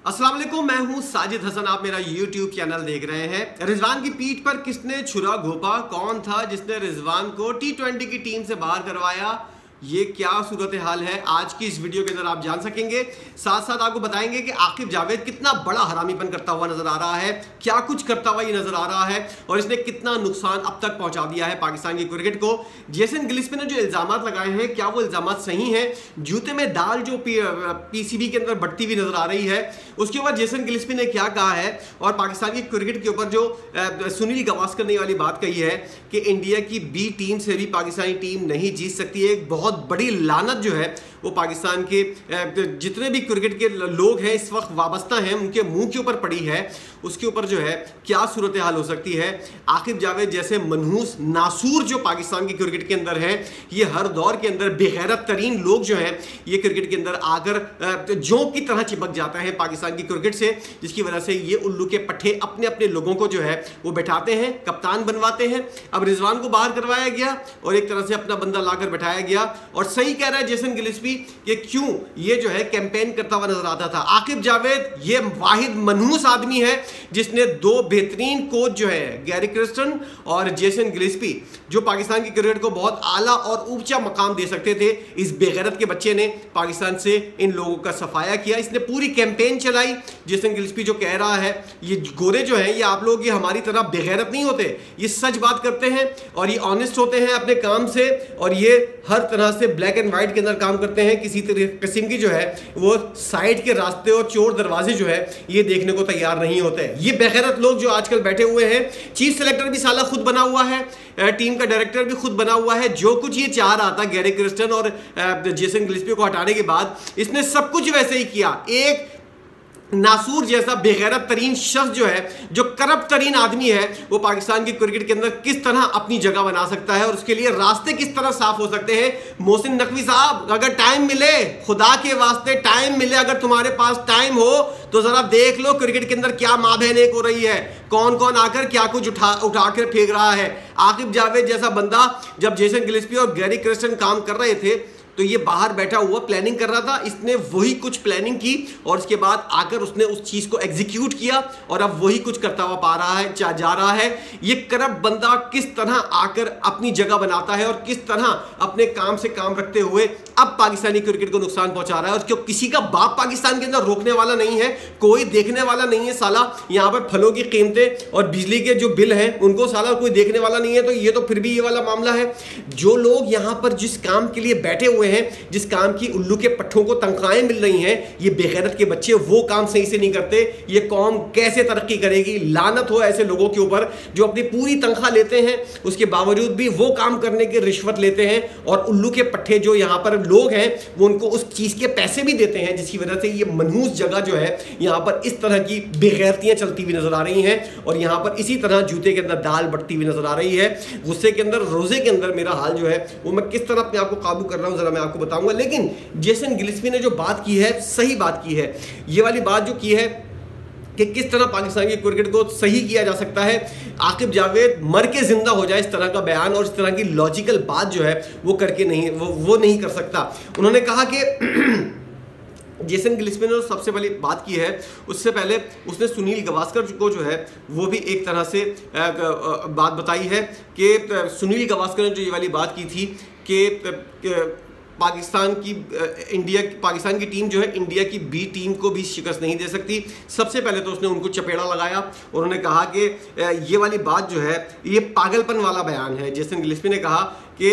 अस्सलाम वालेकुम, मैं हूं साजिद हसन। आप मेरा YouTube चैनल देख रहे हैं। रिजवान की पीठ पर किसने छुरा घोंपा? कौन था जिसने रिजवान को T20 की टीम से बाहर करवाया? ये क्या सूरत हाल है, आज की इस वीडियो के अंदर आप जान सकेंगे। साथ साथ आपको बताएंगे कि आकिब जावेद कितना बड़ा हरामीपन करता हुआ नजर आ रहा है, क्या कुछ करता हुआ ये नजर आ रहा है और इसने कितना नुकसान अब तक पहुंचा दिया है पाकिस्तान की क्रिकेट को। जेसन गिलिस्पी ने जो इल्जाम लगाए हैं, क्या वो इल्जाम सही हैं? जूते में दाल जो PCB के अंदर बढ़ती हुई नजर आ रही है, उसके ऊपर जेसन गिलिस्पी ने क्या कहा है और पाकिस्तान की क्रिकेट के ऊपर जो सुनील गावस्कर ने वाली बात कही है कि इंडिया की B टीम से भी पाकिस्तानी टीम नहीं जीत सकती है। एक बहुत बड़ी लानत जो है वो पाकिस्तान के जितने भी क्रिकेट के लोग हैं इस वक्त वाबस्ता हैं उनके मुंह के ऊपर पड़ी है। उसके ऊपर जो है क्या सूरत हाल हो सकती है। आकिब जावेद जैसे मनहूस नासूर जो पाकिस्तान की क्रिकेट के अंदर है, ये हर दौर के अंदर बेगैरत तरीन लोग जो हैं ये क्रिकेट के अंदर आकर जोंक की तरह चिपक जाता है पाकिस्तान की क्रिकेट से, जिसकी वजह से ये उल्लू के पट्टे अपने अपने लोगों को जो है वो बैठाते हैं, कप्तान बनवाते हैं। अब रिजवान को बाहर करवाया गया और एक तरह से अपना बंदा लाकर बैठाया गया। और सही कह रहा है जेसन गिलिस्पी कि क्यों ये जो है कैंपेन करता हुआ नजर आता था। आकिब जावेद ये वाहिद मनहूस आदमी है जिसने दो बेहतरीन कोच जो है गैरी क्रिस्टन और जेसन गिलिस्पी, जो पाकिस्तान की क्रिकेट को बहुत आला और ऊंचा मकाम दे सकते थे, इस बेगैरत के बच्चे ने पाकिस्तान से इन लोगों का सफाया किया। इसने पूरी कैंपेन चलाई। जेसन गिलिस्पी जो कह रहा है ये गोरे जो हैं ये आप लोग ये हमारी तरह बेगैरत नहीं होते, ये सच बात करते हैं और ये ऑनेस्ट होते हैं अपने काम से और ये हर तरह से ब्लैक एंड व्हाइट के अंदर काम करते हैं। किसी किस्म की जो है वो साइड के रास्ते और चोर दरवाजे जो है ये देखने को तैयार नहीं होते। ये बेगैरत लोग जो आजकल बैठे हुए हैं, चीफ सेलेक्टर भी साला खुद बना हुआ है, टीम का डायरेक्टर भी खुद बना हुआ है। जो कुछ ये चाह रहा था गैरी क्रिस्टन और जेसन गिलिस्पी को हटाने के बाद, इसने सब कुछ वैसे ही किया। एक नासूर जैसा बेगैरत तरीन शख्स जो है, जो करप्ट तरीन आदमी है, वो पाकिस्तान की क्रिकेट के अंदर किस तरह अपनी जगह बना सकता है और उसके लिए रास्ते किस तरह साफ हो सकते हैं। मोहसिन नकवी साहब, अगर टाइम मिले, खुदा के वास्ते टाइम मिले, अगर तुम्हारे पास टाइम हो तो जरा देख लो क्रिकेट के अंदर क्या माँ बहन एक हो रही है, कौन कौन आकर क्या कुछ उठा कर फेंक रहा है। आकिब जावेद जैसा बंदा जब जेसन गिलिस्पी और गैरी क्रिस्टन काम कर रहे थे तो ये बाहर बैठा हुआ प्लानिंग कर रहा था। इसने वही कुछ प्लानिंग की और उसके बाद आकर उसने उस चीज को एग्जीक्यूट किया और अब वही कुछ करता हुआ पा रहा है, जा रहा है। ये करप्ट बंदा किस तरह आकर अपनी जगह बनाता है और किस तरह अपने काम से काम रखते हुए अब पाकिस्तानी क्रिकेट को नुकसान पहुंचा रहा है। और क्यों किसी का बाप पाकिस्तान के अंदर रोकने वाला नहीं है, कोई देखने वाला नहीं है। साला यहाँ पर फलों की कीमतें और बिजली के जो बिल हैं उनको साला कोई देखने वाला नहीं है। तो ये तो फिर भी ये वाला मामला है। जो लोग यहाँ पर जिस काम के लिए बैठे हुए हैं, जिस काम की उल्लू के पट्ठों को तनख्वाहें मिल रही हैं, ये बेगैरत के बच्चे वो काम सही से नहीं करते। ये कौम कैसे तरक्की करेगी? लानत हो ऐसे लोगों के ऊपर जो अपनी पूरी तनख्वाह लेते हैं, उसके बावजूद भी वो काम करने की रिश्वत लेते हैं और उल्लू के पट्टे जो यहाँ पर लोग हैं वो उनको उस चीज के पैसे भी देते हैं, जिसकी वजह से ये मनहूस जगह जो है यहाँ पर इस तरह की बेगैरतियां चलती हुई नजर आ रही हैं और यहाँ पर इसी तरह जूते के अंदर दाल बढ़ती हुई नजर आ रही है। गुस्से के अंदर, रोजे के अंदर मेरा हाल जो है वो मैं किस तरह अपने आप को काबू कर रहा हूँ जरा मैं आपको बताऊंगा। लेकिन जेसन गिलिस्पी ने जो बात की है सही बात की है। ये वाली बात जो की है कि किस तरह पाकिस्तान की क्रिकेट को सही किया जा सकता है, आकिब जावेद मर के जिंदा हो जाए इस तरह का बयान और इस तरह की लॉजिकल बात जो है वो करके नहीं वो नहीं कर सकता। उन्होंने कहा कि जेसन गिलिस्पी ने सबसे पहले बात की है, उससे पहले उसने सुनील गावस्कर को जो है वो भी एक तरह से बात बताई है कि सुनील गावस्कर ने जो ये वाली बात की थी कि पाकिस्तान की टीम जो है इंडिया की B टीम को भी शिकस्त नहीं दे सकती। सबसे पहले तो उसने उनको चपेड़ा लगाया। उन्होंने कहा कि ये वाली बात जो है ये पागलपन वाला बयान है। जेसन गिलिस्पी ने कहा कि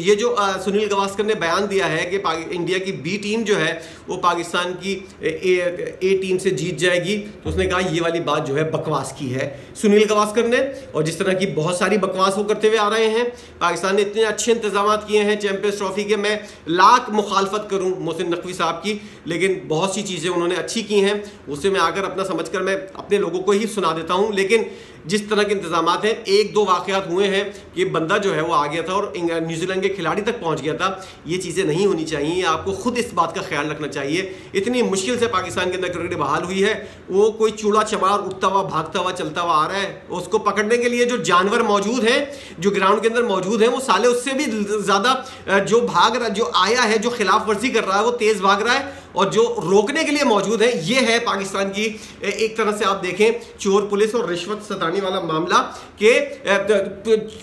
ये जो सुनील गावस्कर ने बयान दिया है कि इंडिया की B टीम जो है वो पाकिस्तान की A टीम से जीत जाएगी, तो उसने कहा ये वाली बात जो है बकवास की है सुनील गावस्कर ने। और जिस तरह की बहुत सारी बकवास वो करते हुए आ रहे हैं। पाकिस्तान ने इतने अच्छे इंतजाम किए हैं चैंपियंस ट्रॉफी के, मैं लाख मुखालफत करूं मोहसिन नकवी साहब की, लेकिन बहुत सी चीज़ें उन्होंने अच्छी की हैं। उससे मैं आकर अपना समझकर मैं अपने लोगों को ही सुना देता हूं। लेकिन जिस तरह के इंतजाम हैं, एक दो वाकयात हुए हैं कि बंदा जो है वो आ गया था और न्यूजीलैंड के खिलाड़ी तक पहुंच गया था। ये चीज़ें नहीं होनी चाहिए, आपको खुद इस बात का ख्याल रखना चाहिए। इतनी मुश्किल से पाकिस्तान के अंदर क्रिकेट बहाल हुई है, वो कोई चूड़ा चमार उठता हुआ भागता हुआ चलता हुआ आ रहा है। उसको पकड़ने के लिए जो जानवर मौजूद हैं, जो ग्राउंड के अंदर मौजूद हैं, वो साले उससे भी ज़्यादा जो भाग रहा, जो आया है, जो खिलाफ वर्जी कर रहा है, वो तेज़ भाग रहा है और जो रोकने के लिए मौजूद है। ये है पाकिस्तान की एक तरह से आप देखें चोर पुलिस और रिश्वत सताने वाला मामला कि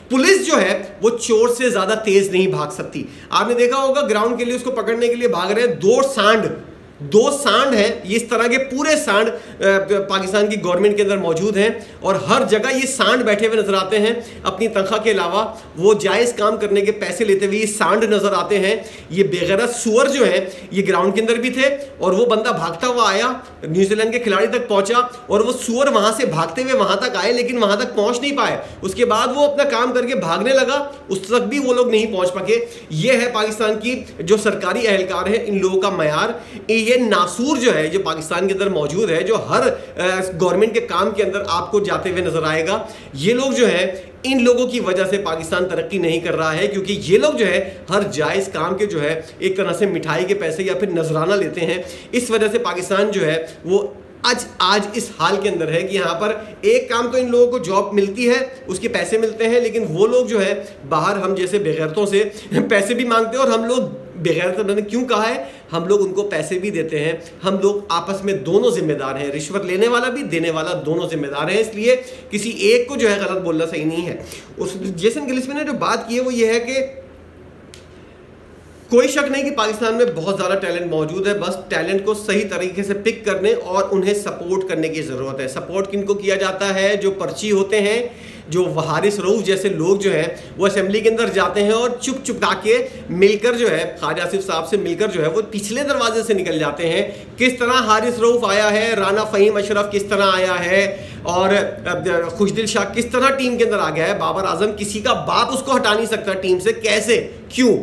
पुलिस जो है वो चोर से ज्यादा तेज नहीं भाग सकती। आपने देखा होगा ग्राउंड के लिए उसको पकड़ने के लिए भाग रहे हैं, दो सांड हैं। इस तरह के पूरे सांड पाकिस्तान की गवर्नमेंट के अंदर मौजूद हैं और हर जगह ये सांड बैठे हुए नजर आते हैं। अपनी तनख्वाह के अलावा वो जायज़ काम करने के पैसे लेते हुए ये सांड नजर आते हैं। ये बेगैरत सुअर जो है ये ग्राउंड के अंदर भी थे और वो बंदा भागता हुआ आया, न्यूजीलैंड के खिलाड़ी तक पहुंचा और वो सुअर वहां से भागते हुए वहां तक आए लेकिन वहां तक पहुंच नहीं पाए। उसके बाद वो अपना काम करके भागने लगा, उस तक भी वो लोग नहीं पहुंच पाके। ये है पाकिस्तान की जो सरकारी एहलकार है, इन लोगों का मयार। ये नासूर जो है जो पाकिस्तान के अंदर मौजूद है, जो हर गवर्नमेंट के काम के अंदर आपको जाते हुए नजर आएगा। ये लोग जो है, इन लोगों की वजह से पाकिस्तान तरक्की नहीं कर रहा है, क्योंकि ये लोग जो है हर जायज़ काम के जो है एक तरह से मिठाई के पैसे या फिर नजराना लेते हैं। इस वजह से पाकिस्तान जो है वो आज इस हाल के अंदर है कि यहाँ पर एक काम तो इन लोगों को जॉब मिलती है, उसके पैसे मिलते हैं, लेकिन वो लोग जो है बाहर हम जैसे बेगैरतों से पैसे भी मांगते हैं। और हम लोग बेगैरत, मैंने क्यों कहा है, हम लोग उनको पैसे भी देते हैं। हम लोग आपस में दोनों जिम्मेदार हैं, रिश्वत लेने वाला भी देने वाला दोनों जिम्मेदार हैं। इसलिए किसी एक को जो है गलत बोलना सही नहीं है। उस जेसन गिलिस्पी ने जो बात की है वो ये है कि कोई शक नहीं कि पाकिस्तान में बहुत ज़्यादा टैलेंट मौजूद है, बस टैलेंट को सही तरीके से पिक करने और उन्हें सपोर्ट करने की ज़रूरत है। सपोर्ट किनको किया जाता है? जो पर्ची होते हैं, जो हारिस रऊफ जैसे लोग जो हैं वो असेंबली के अंदर जाते हैं और चुप चुपका के मिलकर जो है ख्वाजा आसिफ साहब से मिलकर जो है वो पिछले दरवाजे से निकल जाते हैं। किस तरह हारिस रऊफ आया है, राना फ़हीम अशरफ किस तरह आया है और खुशदिल शाह किस तरह टीम के अंदर आ गया है। बाबर आजम किसी का बाप उसको हटा नहीं सकता टीम से, कैसे, क्यों?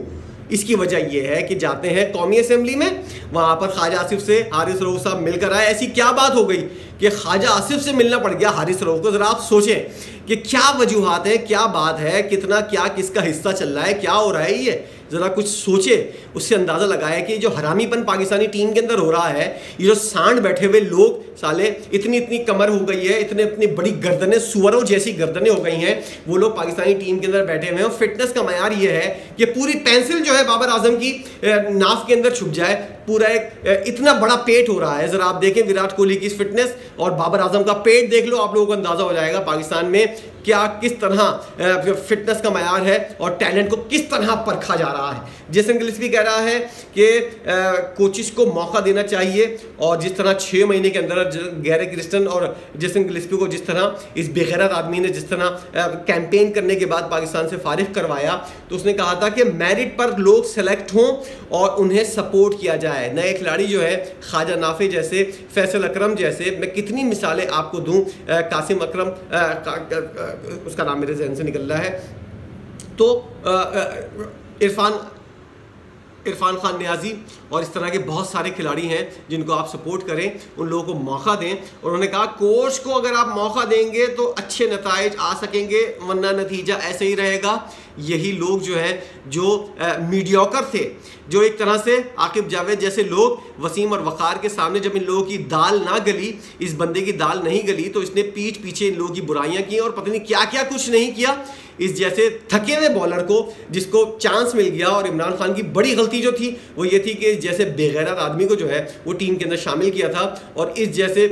इसकी वजह यह है कि जाते हैं कौमी असेंबली में, वहां पर ख्वाजा आसिफ से हारिस रऊफ साहब मिलकर आए। ऐसी क्या बात हो गई कि ख्वाजा आसिफ से मिलना पड़ गया हारिस रऊफ को? जरा आप सोचें कि क्या वजूहात है, क्या बात है, कितना क्या किसका हिस्सा चल रहा है, क्या हो रहा है। ये ज़रा कुछ सोचे, उससे अंदाज़ा लगाया कि जो हरामीपन पाकिस्तानी टीम के अंदर हो रहा है, ये जो सांड बैठे हुए लोग साले, इतनी कमर हो गई है, इतनी बड़ी गर्दनें, सुअरों जैसी गर्दनें हो गई हैं, वो लोग पाकिस्तानी टीम के अंदर बैठे हुए हैं। फिटनेस का मयार ये है कि पूरी पेंसिल जो है बाबर आजम की नाफ के अंदर छुप जाए। पूरा एक इतना बड़ा पेट हो रहा है। ज़रा आप देखें विराट कोहली की फिटनेस और बाबर आजम का पेट देख लो, आप लोगों को अंदाज़ा हो जाएगा पाकिस्तान में क्या किस तरह फिटनेस का मयार है और टैलेंट को किस तरह परखा जा रहा है। जेसन गिलिस्पी कह रहा है कि कोचिस को मौका देना चाहिए और जिस तरह 6 महीने के अंदर गैरे क्रिस्टन और जेसन गिलिस्पी को जिस तरह इस बेगैरत आदमी ने जिस तरह कैंपेन करने के बाद पाकिस्तान से फारिग करवाया, तो उसने कहा था कि मेरिट पर लोग सेलेक्ट हों और उन्हें सपोर्ट किया जाए। नए खिलाड़ी जो है ख्वाजा नाफे जैसे, फैसल अकरम जैसे, मैं कितनी मिसालें आपको दूं, कासिम अकरम उसका नाम मेरे जहन से निकल रहा है, तो इरफान खान नियाजी और इस तरह के बहुत सारे खिलाड़ी हैं जिनको आप सपोर्ट करें, उन लोगों को मौका दें। और उन्होंने कहा कोच को अगर आप मौका देंगे तो अच्छे नताइज आ सकेंगे, वरना नतीजा ऐसे ही रहेगा। यही लोग जो हैं जो मीडियोकर थे, जो एक तरह से आकिब जावेद जैसे लोग, वसीम और वक़ार के सामने जब इन लोगों की दाल ना गली, इस बंदे की दाल नहीं गली, तो इसने पीठ पीछे इन लोगों की बुराइयां की और पता नहीं क्या क्या कुछ नहीं किया। इस जैसे थके हुए बॉलर को जिसको चांस मिल गया, और इमरान खान की बड़ी गलती जो थी वो ये थी कि जैसे बेगैरत आदमी को जो है वो टीम के अंदर शामिल किया था और इस जैसे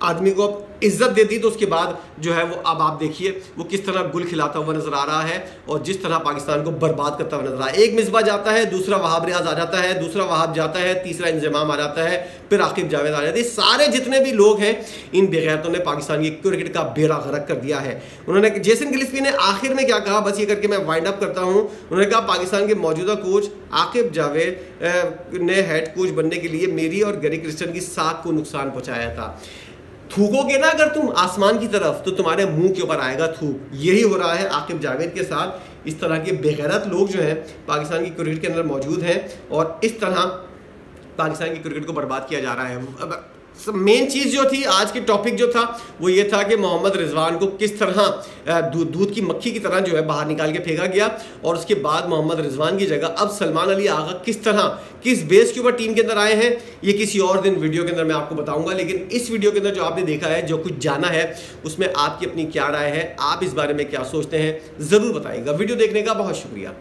आदमी को इज्जत देती, तो उसके बाद जो है वो अब आप देखिए वो किस तरह गुल खिलाता हुआ नजर आ रहा है और जिस तरह पाकिस्तान को बर्बाद करता हुआ नजर आ रहा है। एक मिसबा जाता है, दूसरा वहाब रियाज आ जाता है, दूसरा वहाब जाता है, तीसरा इंजमाम आ जाता है, फिर आकिब जावेद आ जाते हैं। सारे जितने भी लोग हैं इन बेगैरतों ने पाकिस्तान की क्रिकेट का बेड़ा गर्क कर दिया है। उन्होंने जेसन गिलिस्पी ने आखिर में क्या कहा, बस ये करके मैं वाइंड अप करता हूँ। उन्होंने कहा पाकिस्तान के मौजूदा कोच आकिब जावेद ने हेड कोच बनने के लिए मेरी और गैरी क्रिस्टन की साख को नुकसान पहुँचाया था। थूकोगे ना अगर तुम आसमान की तरफ तो तुम्हारे मुंह के ऊपर आएगा थूक। यही हो रहा है आकिब जावेद के साथ। इस तरह के बेगैरत लोग जो हैं पाकिस्तान की क्रिकेट के अंदर मौजूद हैं और इस तरह पाकिस्तान की क्रिकेट को बर्बाद किया जा रहा है। मेन चीज़ जो थी, आज के टॉपिक जो था वो ये था कि मोहम्मद रिजवान को किस तरह दूध की मक्खी की तरह जो है बाहर निकाल के फेंका गया और उसके बाद मोहम्मद रिजवान की जगह अब सलमान अली आगा किस तरह किस बेस के ऊपर टीम के अंदर आए हैं, ये किसी और दिन वीडियो के अंदर मैं आपको बताऊंगा। लेकिन इस वीडियो के अंदर जो आपने देखा है, जो कुछ जाना है, उसमें आपकी अपनी क्या राय है, आप इस बारे में क्या सोचते हैं, ज़रूर बताइएगा। वीडियो देखने का बहुत शुक्रिया।